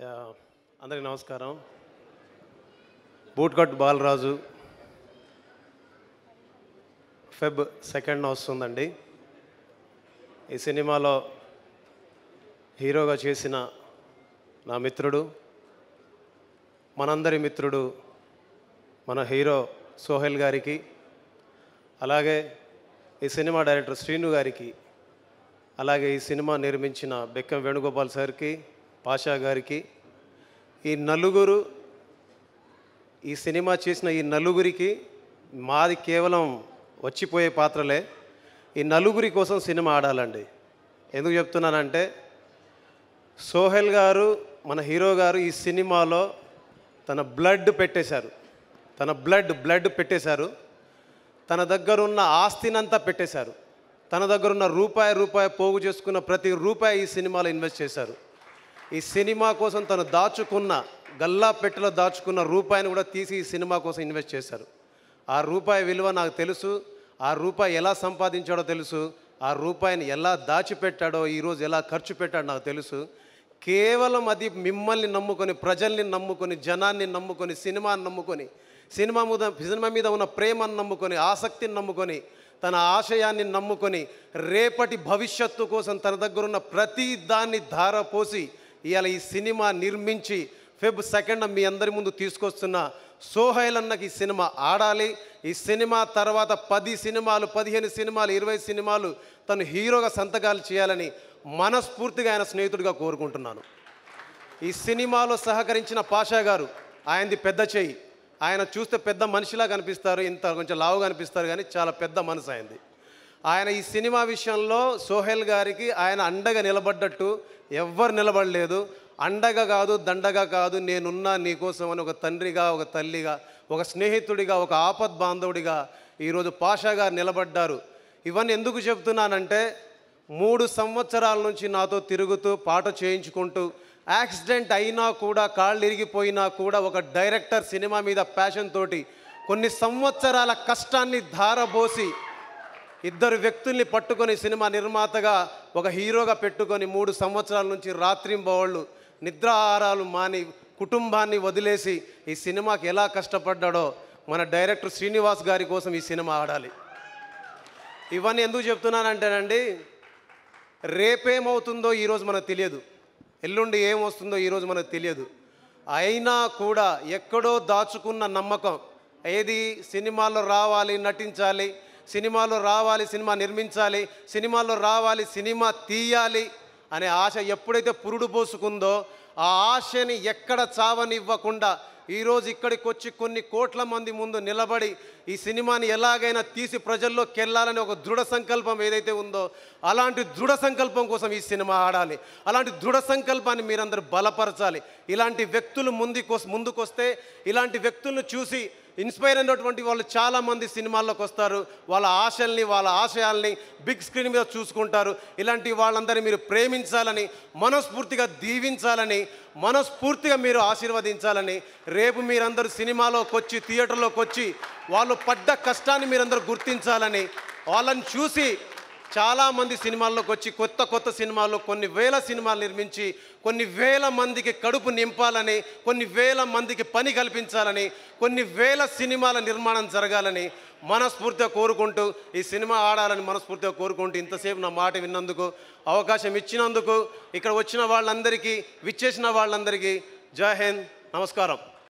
అందరికీ నమస్కారం. Bootcut Balaraju Feb 2న వస్తుందండి. ఈ సినిమాలో హీరోగా చేసిన నా మిత్రుడు, మనందరి మిత్రుడు, మన హీరో సోహెల్ గారికి, అలాగే ఈ సినిమా డైరెక్టర్ శ్రీను గారికి, అలాగే ఈ సినిమా నిర్మించిన బెక్కం వేణుగోపాల్ సార్కి, పాషా గారికి, ఈ నలుగురు, ఈ సినిమా చేసిన ఈ నలుగురికి, మాది కేవలం వచ్చిపోయే పాత్రలే. ఈ నలుగురి కోసం సినిమా ఆడాలండి. ఎందుకు చెప్తున్నానంటే, సోహెల్ గారు, మన హీరో గారు ఈ సినిమాలో తన బ్లడ్ పెట్టేశారు. తన బ్లడ్ పెట్టేశారు. తన దగ్గరున్న ఆస్తినంతా పెట్టేశారు. తన దగ్గరున్న రూపాయి పోగు చేసుకున్న ప్రతి రూపాయి ఈ సినిమాలో ఇన్వెస్ట్ చేశారు. ఈ సినిమా కోసం తను దాచుకున్న, గల్లా పెట్టెలో దాచుకున్న రూపాయిని కూడా తీసి ఈ సినిమా కోసం ఇన్వెస్ట్ చేశారు. ఆ రూపాయి విలువ నాకు తెలుసు. ఆ రూపాయి ఎలా సంపాదించాడో తెలుసు. ఆ రూపాయిని ఎలా దాచిపెట్టాడో, ఈరోజు ఎలా ఖర్చు పెట్టాడో నాకు తెలుసు. కేవలం అది మిమ్మల్ని నమ్ముకొని, ప్రజల్ని నమ్ముకొని, జనాన్ని నమ్ముకొని, సినిమాని నమ్ముకొని, సినిమా మీద ఉన్న ప్రేమను నమ్ముకొని, ఆసక్తిని నమ్ముకొని, తన ఆశయాన్ని నమ్ముకొని, రేపటి భవిష్యత్తు కోసం తన దగ్గరున్న ప్రతి దాన్ని ధారపోసి ఇవాళ ఈ సినిమా నిర్మించి ఫెబ్ 2న మీ అందరి ముందు తీసుకొస్తున్న సోహెల్ అన్నకి ఈ సినిమా ఆడాలి. ఈ సినిమా తర్వాత 10 సినిమాలు, 15 సినిమాలు, 20 సినిమాలు తను హీరోగా సంతకాలు చేయాలని మనస్ఫూర్తిగా ఆయన స్నేహితుడిగా కోరుకుంటున్నాను. ఈ సినిమాలో సహకరించిన పాషా గారు, ఆయనది పెద్ద చెయ్యి. ఆయన చూస్తే పెద్ద మనిషిలా కనిపిస్తారు, ఇంత కొంచెం లావుగా కనిపిస్తారు, కానీ చాలా పెద్ద మనసు ఆయనది. ఆయన ఈ సినిమా విషయంలో సోహెల్ గారికి ఆయన అండగా నిలబడ్డట్టు ఎవ్వరు నిలబడలేదు. అండగా కాదు, దండగా కాదు, నేనున్నా నీకోసం అని ఒక తండ్రిగా, ఒక తల్లిగా, ఒక స్నేహితుడిగా, ఒక ఆపద్ బాంధవుడిగా ఈరోజు పాషా గారు నిలబడ్డారు. ఇవన్నీ ఎందుకు చెప్తున్నానంటే, 3 సంవత్సరాల నుంచి నాతో తిరుగుతూ పాట చేయించుకుంటూ, యాక్సిడెంట్ అయినా కూడా, కాళ్ళు ఇరిగిపోయినా కూడా, ఒక డైరెక్టర్ సినిమా మీద ప్యాషన్ తోటి కొన్ని సంవత్సరాల కష్టాన్ని ధారబోసి 2 వ్యక్తుల్ని పట్టుకొని సినిమా నిర్మాతగా, ఒక హీరోగా పెట్టుకొని 3 సంవత్సరాల నుంచి రాత్రింబవళ్ళు నిద్రాహారాలు మాని కుటుంబాన్ని వదిలేసి ఈ సినిమాకి ఎలా కష్టపడ్డాడో మన డైరెక్టర్ శ్రీనివాస్ గారి కోసం ఈ సినిమా ఆడాలి. ఇవన్నీ ఎందుకు చెప్తున్నానంటేనండి, రేపేమవుతుందో ఈరోజు మనకు తెలియదు, ఎల్లుండి ఏమొస్తుందో ఈరోజు మనకు తెలియదు. అయినా కూడా ఎక్కడో దాచుకున్న నమ్మకం, ఏది సినిమాలో రావాలి, నటించాలి, సినిమాలో రావాలి, సినిమా నిర్మించాలి, సినిమాలో రావాలి, సినిమా తీయాలి అనే ఆశ ఎప్పుడైతే పురుడు పోసుకుందో, ఆ ఆశని ఎక్కడ చావనివ్వకుండా ఈరోజు ఇక్కడికి వచ్చి కొన్ని కోట్ల మంది ముందు నిలబడి ఈ సినిమాని ఎలాగైనా తీసి ప్రజల్లోకి వెళ్ళాలని ఒక దృఢ సంకల్పం ఏదైతే ఉందో, అలాంటి దృఢ సంకల్పం కోసం ఈ సినిమా ఆడాలి. అలాంటి దృఢ సంకల్పాన్ని మీరందరూ బలపరచాలి. ఇలాంటి వ్యక్తులు ముందుకొస్తే, ఇలాంటి వ్యక్తులను చూసి ఇన్స్పైర్ అయినటువంటి వాళ్ళు చాలామంది సినిమాల్లోకి వస్తారు. వాళ్ళ ఆశల్ని, వాళ్ళ ఆశయాల్ని బిగ్ స్క్రీన్ మీద చూసుకుంటారు. ఇలాంటి వాళ్ళందరినీ మీరు ప్రేమించాలని, మనస్ఫూర్తిగా దీవించాలని, మనస్ఫూర్తిగా మీరు ఆశీర్వదించాలని, రేపు మీరందరూ సినిమాలోకి వచ్చి, థియేటర్లోకి వచ్చి వాళ్ళు పడ్డ కష్టాన్ని మీరందరూ గుర్తించాలని, వాళ్ళని చూసి చాలామంది సినిమాల్లోకి వచ్చి కొత్త సినిమాల్లో కొన్ని వేల సినిమాలు నిర్మించి కొన్ని వేల మందికి కడుపు నింపాలని, కొన్ని వేల మందికి పని కల్పించాలని, కొన్ని వేల సినిమాల నిర్మాణం జరగాలని మనస్ఫూర్తిగా కోరుకుంటూ, ఈ సినిమా ఆడాలని మనస్ఫూర్తిగా కోరుకుంటూ, ఇంతసేపు నా మాట విన్నందుకు, అవకాశం ఇచ్చినందుకు, ఇక్కడ వచ్చిన వాళ్ళందరికీ, విచ్చేసిన వాళ్ళందరికీ జై హింద్, నమస్కారం.